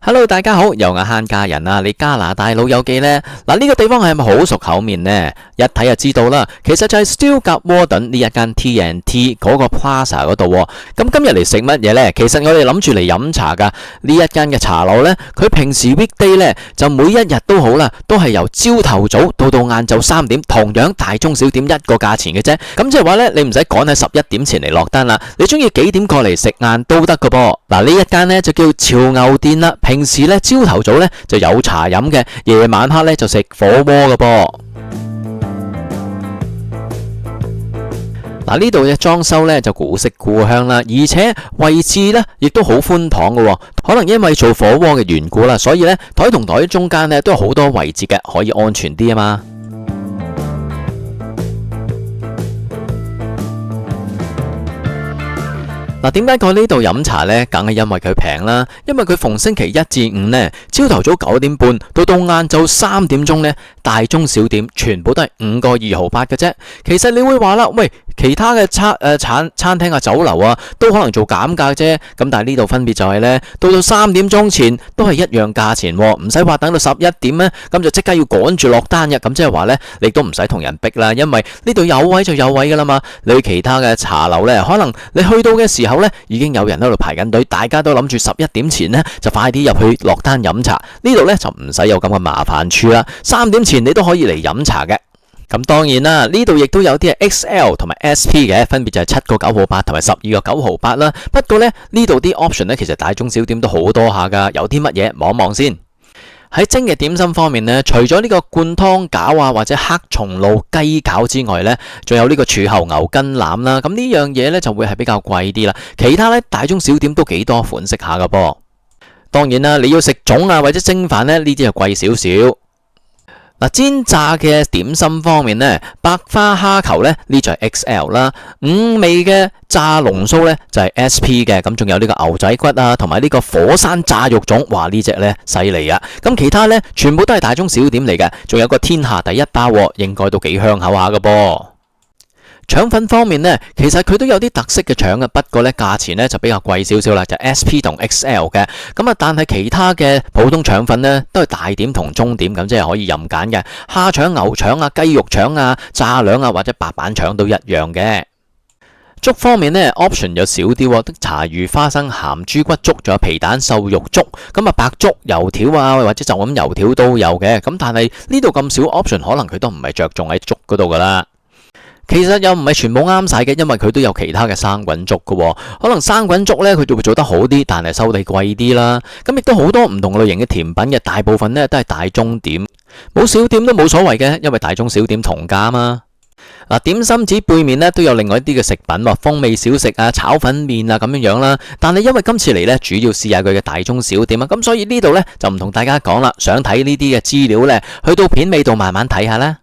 Hello，大家好，又係慳家人啊！你加拿大老友記呢？嗱，呢個地方係咪好熟口面呢？一睇就知道啦。其實就係 Steeles 夾 Warden 呢一間 T&T 嗰個 Plaza 嗰度。咁今日嚟食乜嘢呢？其實我哋諗住嚟飲茶噶。呢一間嘅茶樓呢，佢平時 weekday 呢就每一日都好啦，都係由朝頭早到晏晝3點，同樣大中小點一個價錢嘅啫。咁即係話呢，你唔使趕喺11點前嚟落單啦，你中意幾點過嚟食晏都得噶噃。嗱，呢一間呢就叫潮牛店啦。平時咧朝頭早咧就有茶飲嘅，夜晚黑咧就食火鍋嘅噃。嗱，呢度嘅裝修咧就古色古香啦，而且位置咧亦都好寬敞嘅。可能因為做火鍋嘅緣故啦，所以咧台同台中間咧都有好多位置嘅，可以安全啲啊嘛。嗱，點解過呢度飲茶呢？梗係因為佢平啦，因為佢逢星期1至5呢，朝頭早9點半到晏晝3點鐘呢，大中小點全部都係5個2毫8嘅啫。其實你會話啦，喂，其他嘅餐廳啊、酒樓啊，都可能做減價啫。咁但係呢度分別就係呢，到3點鐘前都係一樣價錢，唔使話等到11點呢，咁就即刻要趕住落單嘅。咁即係話呢，你都唔使同人逼啦，因為呢度有位就有位噶啦嘛。你去其他嘅茶樓呢，可能你去到嘅時候呢，已經有人喺度排緊隊，大家都諗住11點前呢，就快啲入去落單飲茶。呢度呢，就唔使有咁嘅麻煩處啦。3點前你都可以嚟飲茶嘅。咁當然啦，呢度亦都有啲係 XL 同埋 SP 嘅，分別就係7個9毫8同埋12個9毫8啦。不過呢，呢度啲 option 呢，其實大中小點都好多下噶，有啲乜嘢望一望先。喺蒸嘅點心方面呢，除咗呢個灌湯餃啊或者黑松露雞餃之外呢，仲有呢個柱侯牛筋腩啦。咁呢樣嘢呢，就會係比較貴啲啦。其他呢，大中小點都幾多款式下噶噃。當然啦，你要食粽啊或者蒸飯呢，呢啲就貴少少。嗱，煎炸嘅點心方面呢，百花蝦球呢，呢就係 XL 啦。5味嘅炸龍鬚呢，就係 SP 嘅。咁仲有呢個牛仔骨啊，同埋呢個火山炸肉粽，哇，呢隻呢犀利啊！咁其他呢，全部都係大中小點嚟嘅。仲有個天下第一包，應該都幾香口下噶噃。腸粉方面呢，其實佢都有啲特色嘅腸嘅，不過呢價錢呢就比較貴少少啦，就 SP 同 XL 嘅。咁啊，但係其他嘅普通腸粉呢，都係大點同中點咁，即係可以任揀嘅。蝦腸、牛腸啊、雞肉腸啊、炸兩啊或者白板腸都一樣嘅。粥方面呢 option 有少啲，得茶魚花生鹹豬骨粥，仲有皮蛋瘦肉粥。咁啊，白粥、油條啊或者就咁油條都有嘅。咁但係呢度咁少 option，可能佢都唔係着重喺粥嗰度噶啦。其實又唔係全部啱晒嘅，因為佢都有其他嘅生滾粥嘅。可能生滾粥呢，佢就會做得好啲，但係收地貴啲啦。咁亦都好多唔同類型嘅甜品嘅，大部分呢都係大中點，冇小點都冇所謂嘅，因為大中小點同價嘛。嗱，點心紙背面呢都有另外一啲嘅食品，風味小食啊、炒粉麵啊咁樣啦。但係因為今次嚟呢，主要試下佢嘅大中小點啊，咁所以呢度呢，就唔同大家講啦。想睇呢啲嘅資料呢，去到片尾度慢慢睇下啦。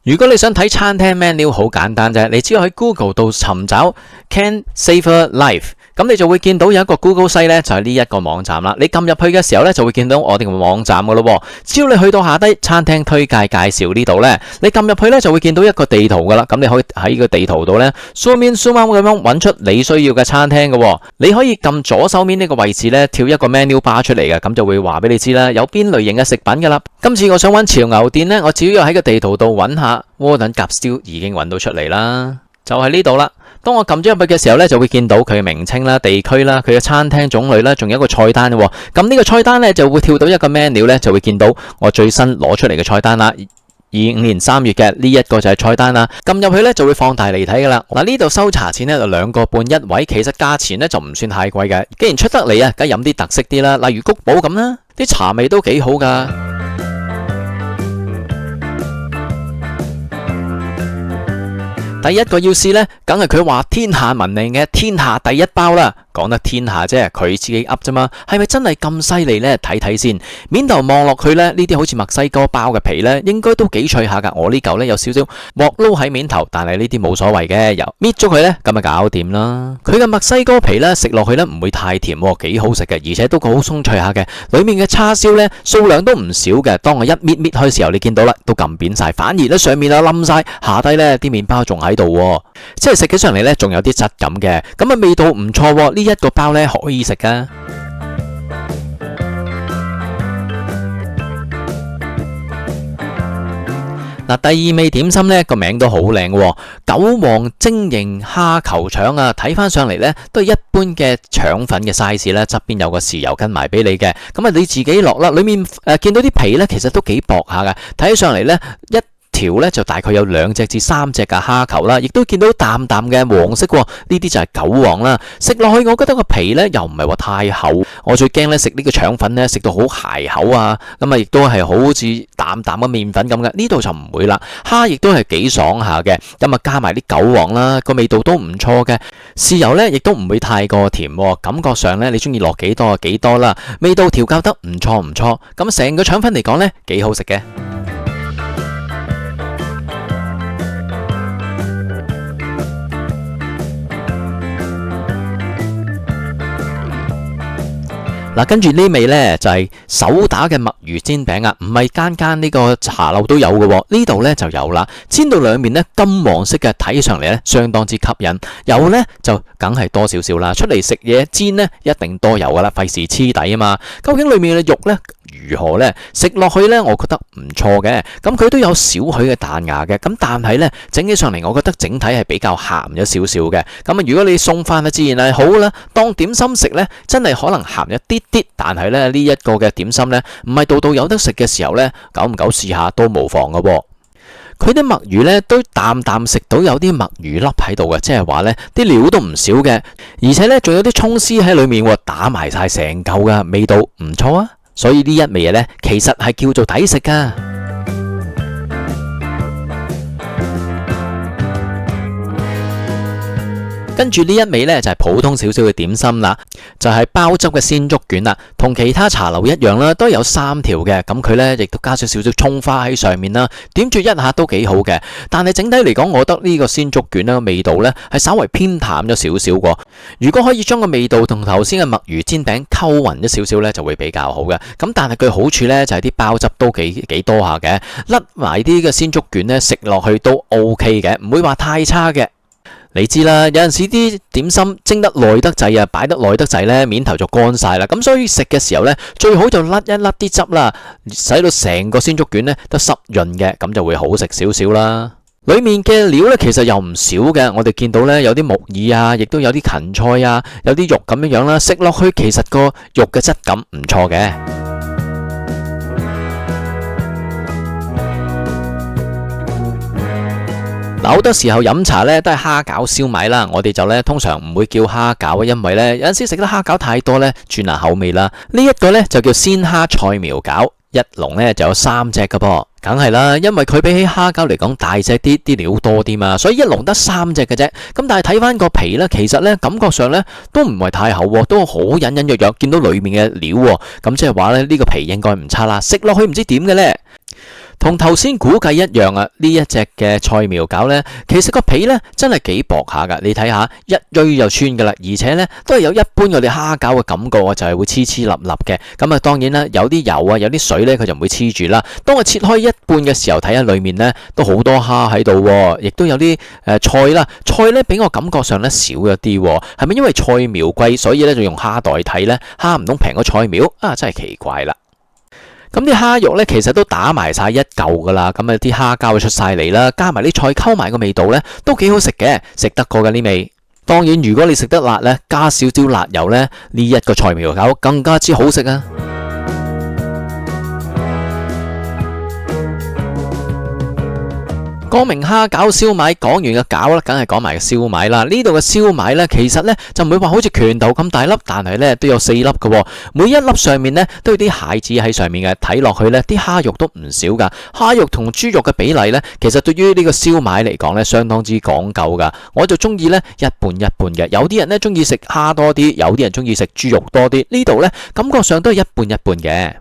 如果你想睇餐廳 menu， 好簡單啫，你只要喺 Google 度尋找 Can Savor Life， 咁你就會見到有一個 Google site 呢，就係呢一個網站啦。你撳入去嘅時候呢，就會見到我哋嘅網站噶咯。只要你去到下低餐廳推介介紹呢度呢，你撳入去呢，就會見到一個地圖噶啦。咁你可以喺個地圖度呢 zoom in zoom out 咁樣揾出你需要嘅餐廳噶。你可以撳左手面呢個位置呢，跳一個 menu bar 出嚟嘅，咁就會話俾你知啦，有邊類型嘅食品噶啦。今次我想揾潮牛店呢，我只要喺個地圖度揾下。Warden 夾 Steeles 已經揾到出嚟啦，就係呢度啦。當我撳咗入去嘅時候呢，就會見到佢嘅名稱啦、地區啦、佢嘅餐廳種類啦，仲有一個菜單喎。咁呢個菜單呢，就會跳到一個 menu 呢，就會見到我最新攞出嚟嘅菜單啦。25年3月嘅呢一個就係菜單啦。撳入去呢，就會放大嚟睇噶啦。嗱，呢度收茶錢呢，就2個半一位，其實價錢呢，就唔算太貴嘅。既然出得嚟啊，梗係飲啲特色啲啦，例如谷寶咁啦，啲茶味都幾好噶。第一個要試呢，梗係佢話天下聞名嘅天下第一包啦。講得天下啫，佢自己噏啫嘛，係咪真係咁犀利呢？睇睇先，面頭望落去呢，呢啲好似墨西哥包嘅皮呢，應該都幾脆下噶。我呢嚿呢，有少少鑊撈喺面頭，但係呢啲冇所謂嘅，由搣咗佢呢，咁咪搞掂啦。佢嘅墨西哥皮呢，食落去呢唔會太甜，幾好食嘅，而且都好鬆脆下嘅。裏面嘅叉燒呢，數量都唔少嘅。當我一搣開嘅時候，你見到啦，都撳扁晒，反而呢上面啊冧晒，下低呢啲麵包仲喺度，即係食起上嚟呢，仲有啲質感嘅，咁啊味道唔錯。呢一個包呢可以食噶。嗱，第二味點心呢個名都好靚喎，九皇晶瑩蝦球腸啊，睇翻上嚟呢都係一般嘅腸粉嘅 size 啦，側邊有個豉油跟埋俾你嘅，咁啊你自己落啦，裏面見到啲皮呢其實都幾薄下㗎，睇起上嚟呢一條咧就大概有2隻至3隻嘅蝦球啦，亦都見到淡淡嘅黃色喎，呢啲就係韭黃啦。食落去我覺得個皮咧又唔係話太厚，我最驚咧食呢個腸粉咧食到好鞋口啊，咁啊亦都係好似淡淡嘅麵粉咁嘅，呢度就唔會啦。蝦亦都係幾爽下嘅，咁啊加埋啲韭黃啦，個味道都唔錯嘅。豉油咧亦都唔會太過甜，感覺上咧你中意落幾多就幾多啦，味道調校得唔錯唔錯，咁成個腸粉嚟講咧幾好食嘅。嗱，跟住呢味呢，就係手打嘅墨魚煎餅啊，唔係間呢個茶樓都有嘅，呢度呢就有啦。煎到兩面呢金黃色嘅，睇上嚟呢相當之吸引。油呢就梗係多少少啦，出嚟食嘢煎呢一定多油噶啦，費事黐底啊嘛。究竟裏面嘅肉呢如何呢？食落去呢，我覺得唔錯嘅。咁佢都有少許嘅彈牙嘅，咁但係呢整起上嚟，我覺得整體係比較鹹咗少少嘅。咁啊，如果你送飯啊，自然係好啦。當點心食呢，真係可能鹹一啲啲，但係咧呢一個嘅點心呢，唔係度度有得食嘅時候呢，久唔久試下都無妨嘅。佢啲墨魚呢，都淡淡食到有啲墨魚粒喺度嘅，即係話呢啲料都唔少嘅，而且呢仲有啲蔥絲喺裏面喎，打埋晒成嚿噶，味道唔錯啊！所以呢一味嘢呢，其實係叫做抵食噶。跟住呢一味呢，就係普通少少嘅點心啦，就係包汁嘅鮮竹卷啦，同其他茶樓一樣啦，都有3條嘅，咁佢呢亦都加咗少少蔥花喺上面啦，點綴一下都幾好嘅。但係整體嚟講，我覺得呢個鮮竹卷呢個味道呢係稍為偏淡咗少少喎。如果可以將個味道同頭先嘅墨魚煎餅溝勻咗少少呢，就會比較好嘅。咁但係佢好處呢，就係啲包汁都幾多下嘅，甩埋啲嘅鮮竹卷呢，食落去都 OK 嘅，唔會話太差嘅。你知啦，有陣時啲點心蒸得耐得滯啊，擺得耐得滯呢，面頭就乾晒啦。咁所以食嘅時候呢，最好就甩一甩啲汁啦，使到成個鮮竹卷呢都濕潤嘅，咁就會好食少少啦。裏面嘅料呢，其實又唔少嘅，我哋見到呢，有啲木耳啊，亦都有啲芹菜啊，有啲肉咁樣樣啦。食落去其實個肉嘅質感唔錯嘅。好多時候飲茶咧都係蝦餃燒賣啦，我哋就咧通常唔會叫蝦餃，因為咧有陣時食得蝦餃太多咧轉下口味啦。呢一個咧就叫鮮蝦菜苗餃，一籠咧就有3隻噶噃，梗係啦，因為佢比起蝦餃嚟講大隻啲，啲料多啲嘛，所以一籠得3隻嘅啫。咁但係睇翻個皮咧，其實咧感覺上咧都唔係太厚，都好隱隱約約見到裏面嘅料，咁即係話咧呢個皮應該唔差啦。食落去唔知點嘅咧。同頭先估計一樣啊！呢一隻嘅菜苗餃呢，其實個皮呢真係幾薄下噶，你睇下一錐就穿噶啦，而且呢都係有一般我哋蝦餃嘅感覺啊，就係會黐黐立立嘅。咁啊，當然啦，有啲油啊，有啲水呢，佢就唔會黐住啦。當我切開一半嘅時候，睇下裏面呢都好多蝦喺度，亦都有啲菜啦。菜呢俾我感覺上呢少咗啲，係咪因為菜苗貴，所以呢就用蝦代替呢？蝦唔通平過菜苗啊？真係奇怪啦！咁啲蝦肉呢，其實都打埋晒一嚿噶啦，咁啊啲蝦膠出晒嚟啦，加埋啲菜溝埋個味道呢，都幾好食嘅，食得過嘅呢味。當然，如果你食得辣呢，加少少辣油呢，呢一個菜苗餃更加之好食啊！講明蝦餃燒賣，講完個餃啦，梗係講埋個燒賣啦。呢度嘅燒賣呢，其實呢就唔會話好似拳頭咁大粒，但係呢都有4粒嘅，每一粒上面呢都有啲蟹子喺上面嘅，睇落去呢啲蝦肉都唔少噶。蝦肉同豬肉嘅比例呢，其實對於呢個燒賣嚟講呢，相當之講究噶。我就中意呢一半一半嘅，有啲人呢中意食蝦多啲，有啲人中意食豬肉多啲。呢度呢感覺上都係一半一半嘅。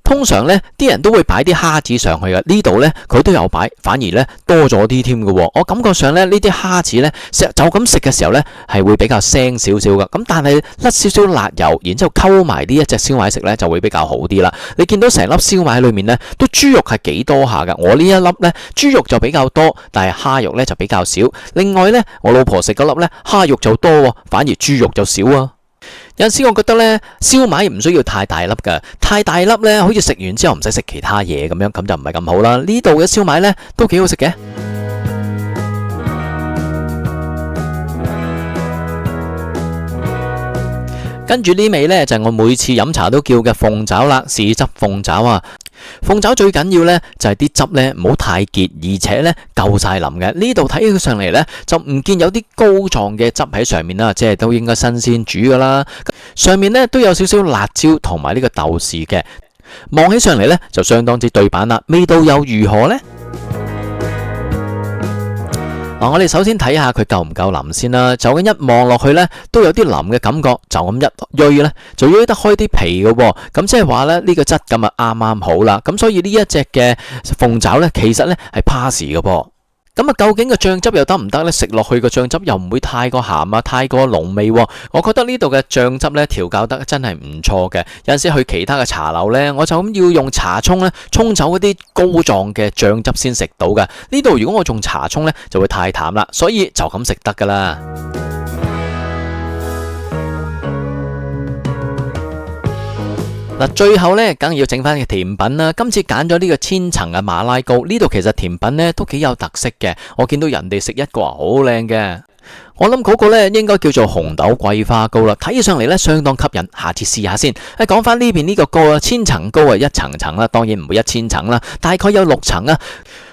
通常呢啲人都會擺啲蝦子上去嘅，呢度呢佢都有擺，反而呢多咗啲添嘅。我感覺上呢啲蝦子呢，就咁食嘅時候呢係會比較腥少少嘅，咁但係甩少少辣油，然之後溝埋呢一隻燒賣食呢就會比較好啲啦。你見到成粒燒賣喺裏面呢，都豬肉係幾多下嘅，我呢一粒呢，豬肉就比較多，但係蝦肉呢就比較少。另外呢，我老婆食嗰粒呢，蝦肉就多，反而豬肉就少啊。有陣時我覺得呢，燒賣唔需要太大粒㗎，太大粒呢，好似食完之後唔使食其他嘢咁樣，咁就唔係咁好啦。呢度嘅燒賣呢，都幾好食嘅。跟住呢味呢，就係我每次飲茶都叫嘅鳳爪啦，豉汁鳳爪啊。鳳爪最緊要呢，就係啲汁呢唔好太結，而且呢夠晒腍嘅。呢度睇起上嚟呢，就唔見有啲膏狀嘅汁喺上面啦，即係都應該新鮮煮噶啦。上面呢都有少少辣椒同埋呢個豆豉嘅，望起上嚟呢，就相當之對版啦。味道又如何呢？我哋首先睇下佢夠唔夠腍先啦。就咁一望落去呢，都有啲腍嘅感覺。就咁一鋥呢，就鋥得開啲皮嘅喎。咁即係話呢，呢個質感啊啱啱好啦。咁所以呢一隻嘅鳳爪呢，其實呢係 pass 嘅噃。咁啊，究竟個醬汁又得唔得呢？食落去個醬汁又唔會太過鹹啊，太過濃味喎。我覺得呢度嘅醬汁呢，調校得真係唔錯嘅。有陣時去其他嘅茶樓呢，我就咁要用茶沖呢，沖走嗰啲膏狀嘅醬汁先食到嘅。呢度如果我用茶沖呢，就會太淡啦，所以就咁食得噶啦。嗱，最後呢，梗係要整翻個甜品啦。今次揀咗呢個千層嘅馬拉糕，呢度其實甜品呢都幾有特色嘅。我見到人哋食一個好靚嘅，我諗嗰個呢應該叫做紅豆桂花糕啦。睇起上嚟呢相當吸引，下次試下先。講翻呢邊呢個糕啊，千層糕啊，一層層啦，當然唔會1000層啦，大概有6層啊。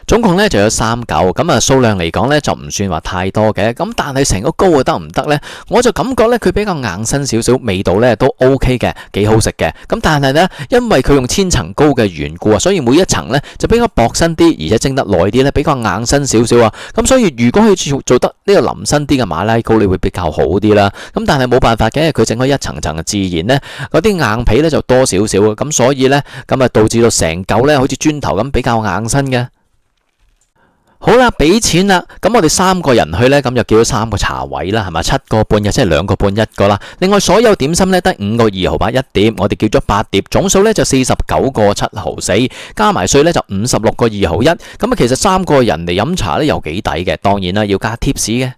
總共呢就有3嚿，咁啊數量嚟講呢就唔算話太多嘅，咁但係成個糕啊得唔得呢？我就感覺呢佢比較硬身少少，味道呢都 OK 嘅，幾好食嘅。咁但係呢，因為佢用千層糕嘅緣故啊，所以每一層呢就比較薄身啲，而且蒸得耐啲呢，比較硬身少少啊。咁所以如果佢做得呢個腍身啲嘅馬拉糕，你會比較好啲啦。咁但係冇辦法嘅，佢整開一層層，自然呢嗰啲硬皮呢就多少少啊。咁所以呢，咁啊導致到成嚿呢好似磚頭咁比較硬身嘅。好啦，俾錢啦，咁我哋3個人去呢，咁就叫咗3個茶位啦，係咪？7個半嘅，即係2個半一個啦。另外所有點心呢，得5個2毫8一碟，我哋叫咗8碟，總數呢就49個7毫4，加埋稅呢就56個2毫1。咁啊，其實3個人嚟飲茶呢又幾抵嘅，當然啦，要加貼士嘅。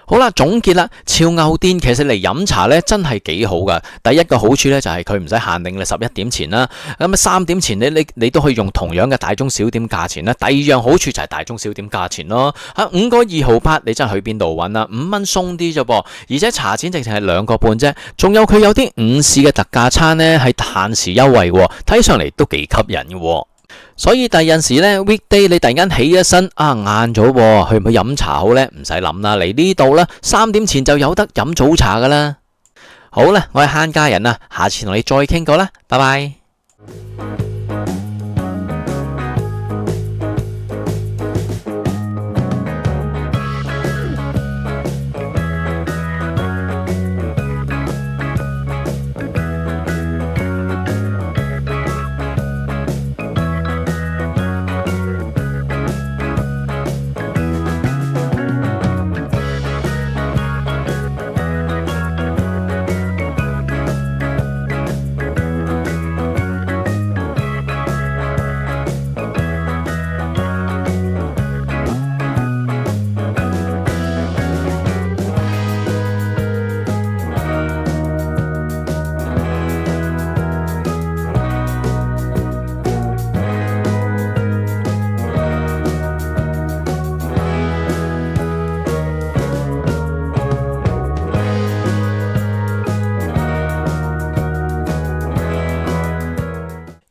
好啦，總結啦，潮牛店其實嚟飲茶咧真係幾好噶。第一個好處咧就係佢唔使限定你11點前啦，咁啊3點前你都可以用同樣嘅大中小點價錢啦。第二樣好處就係大中小點價錢咯，嚇5個2毫8，你真係去邊度揾啊？5蚊鬆啲啫噃，而且茶錢直情係2個半啫，仲有佢有啲午市嘅特價餐咧係限時優惠喎，睇上嚟都幾吸引嘅喎。所以第陣時呢 weekday 你突然間起一身晏咗，去唔去飲茶好呢？唔使諗啦，嚟呢度啦，3點前就有得飲早茶噶啦。好啦，我係慳家人啊，下次同你再傾過啦，拜拜。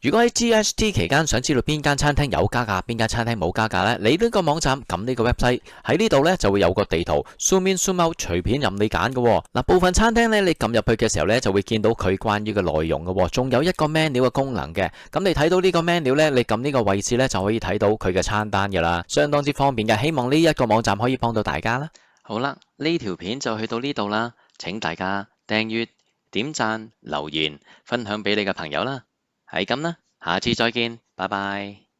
如果喺 GST 期間想知道邊間餐廳有加價，邊間餐廳冇加價呢？你呢個網站撳呢個 website 喺呢度呢就會有個地圖 zoom in zoom out，隨便任你揀嘅。嗱，部分餐廳呢，你撳入去嘅時候呢，就會見到佢關於嘅內容嘅，仲有一個 menu 嘅功能嘅。咁你睇到呢個 menu 呢，你撳呢個位置呢，就可以睇到佢嘅餐單㗎啦，相當之方便嘅。希望呢一個網站可以幫到大家啦。好啦，呢條片就去到呢度啦，請大家訂閱、點讚、留言、分享俾你嘅朋友啦。係咁啦，下次再見，拜拜。